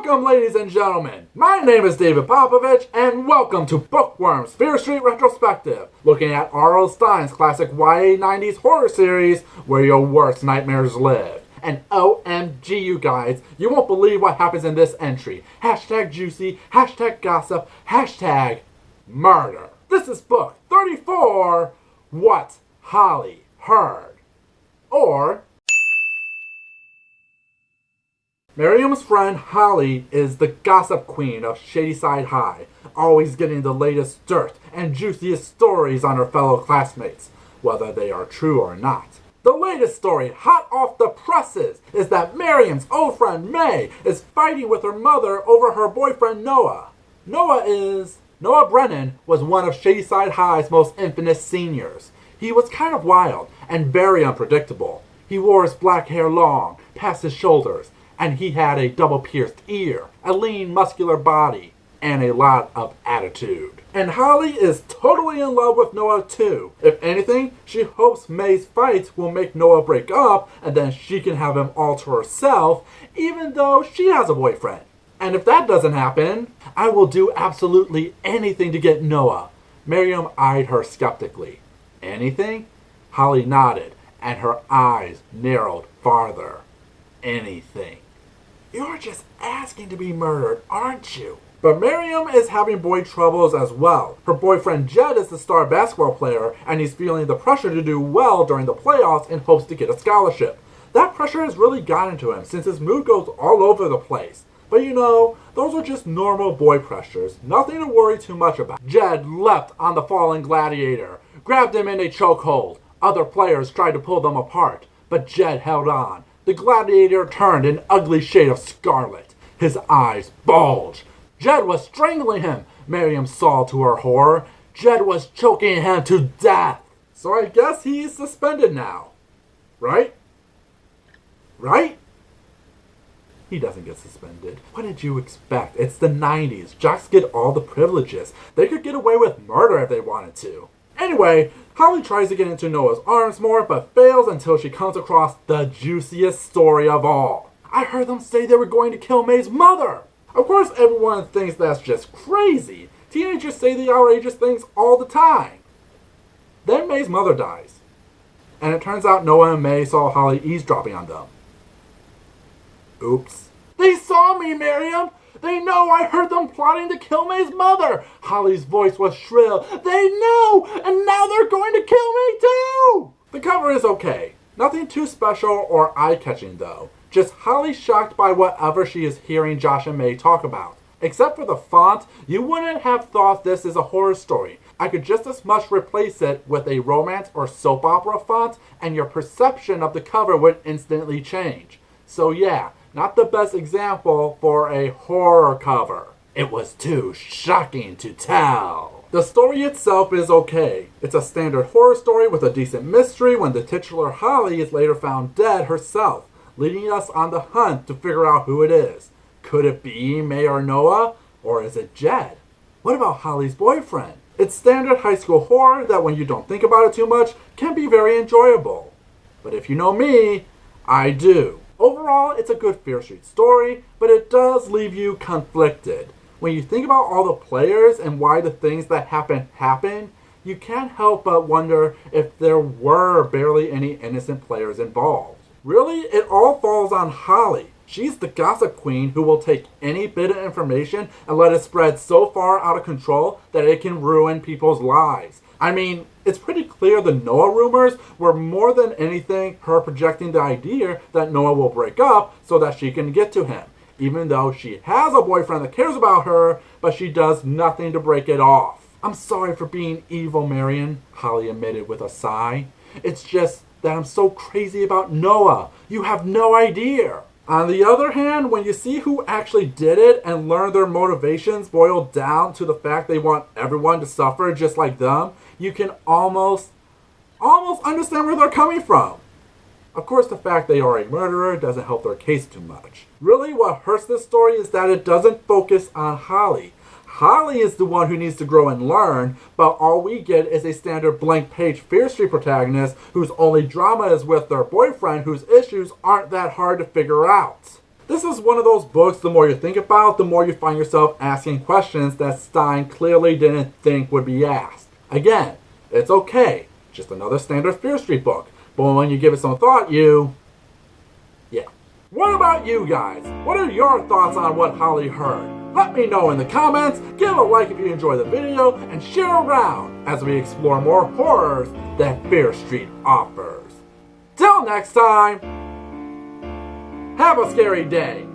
Welcome, ladies and gentlemen. My name is David Popovich, and welcome to Bookworms Fear Street Retrospective, looking at R.L. Stine's classic YA 90s horror series, Where Your Worst Nightmares Live. And OMG, you guys, you won't believe what happens in this entry. Hashtag juicy, hashtag gossip, hashtag murder. This is book 34, What Holly Heard. Or, Miriam's friend Holly is the gossip queen of Shadyside High, always getting the latest dirt and juiciest stories on her fellow classmates, whether they are true or not. The latest story, hot off the presses, is that Miriam's old friend May is fighting with her mother over her boyfriend Noah. Noah Brennan was one of Shadyside High's most infamous seniors. He was kind of wild and very unpredictable. He wore his black hair long, past his shoulders, and he had a double-pierced ear, a lean, muscular body, and a lot of attitude. And Holly is totally in love with Noah too. If anything, she hopes May's fights will make Noah break up, and then she can have him all to herself, even though she has a boyfriend. And if that doesn't happen, I will do absolutely anything to get Noah. Miriam eyed her skeptically. Anything? Holly nodded, and her eyes narrowed farther. Anything. You're just asking to be murdered, aren't you? But Miriam is having boy troubles as well. Her boyfriend Jed is the star basketball player, and he's feeling the pressure to do well during the playoffs in hopes to get a scholarship. That pressure has really gotten to him since his mood goes all over the place. But you know, those are just normal boy pressures. Nothing to worry too much about. Jed leapt on the fallen gladiator, grabbed him in a chokehold. Other players tried to pull them apart, but Jed held on. The gladiator turned an ugly shade of scarlet. His eyes bulged. Jed was strangling him, Miriam saw to her horror. Jed was choking him to death. So I guess he's suspended now. Right? Right? He doesn't get suspended. What did you expect? It's the 90s. Jocks get all the privileges. They could get away with murder if they wanted to. Anyway, Holly tries to get into Noah's arms more, but fails until she comes across the juiciest story of all. I heard them say they were going to kill May's mother. Of course, everyone thinks that's just crazy. Teenagers say the outrageous things all the time. Then May's mother dies. And it turns out Noah and May saw Holly eavesdropping on them. Oops. They saw me, Miriam! They know I heard them plotting to kill May's mother! Holly's voice was shrill. They know! And now they're going to kill me too! The cover is okay. Nothing too special or eye-catching though. Just Holly shocked by whatever she is hearing Josh and May talk about. Except for the font, you wouldn't have thought this is a horror story. I could just as much replace it with a romance or soap opera font, and your perception of the cover would instantly change. So yeah, not the best example for a horror cover. It was too shocking to tell. The story itself is okay. It's a standard horror story with a decent mystery when the titular Holly is later found dead herself, leading us on the hunt to figure out who it is. Could it be May or Noah? Or is it Jed? What about Holly's boyfriend? It's standard high school horror that when you don't think about it too much, can be very enjoyable. But if you know me, I do. Overall, it's a good Fear Street story, but it does leave you conflicted. When you think about all the players and why the things that happen, you can't help but wonder if there were barely any innocent players involved. Really, it all falls on Holly. She's the gossip queen who will take any bit of information and let it spread so far out of control that it can ruin people's lives. I mean, it's pretty clear the Noah rumors were more than anything her projecting the idea that Noah will break up so that she can get to him, even though she has a boyfriend that cares about her, but she does nothing to break it off. I'm sorry for being evil, Marion, Holly admitted with a sigh. It's just that I'm so crazy about Noah. You have no idea. On the other hand, when you see who actually did it and learn their motivations boiled down to the fact they want everyone to suffer just like them, you can almost understand where they're coming from. Of course, the fact they are a murderer doesn't help their case too much. Really, what hurts this story is that it doesn't focus on Holly. Holly is the one who needs to grow and learn, but all we get is a standard blank page Fear Street protagonist whose only drama is with their boyfriend whose issues aren't that hard to figure out. This is one of those books, the more you think about, the more you find yourself asking questions that Stein clearly didn't think would be asked. Again, it's okay. Just another standard Fear Street book. But when you give it some thought, yeah. What about you guys? What are your thoughts on what Holly heard? Let me know in the comments, give a like if you enjoyed the video, and share around as we explore more horrors that Fear Street offers. Till next time, have a scary day.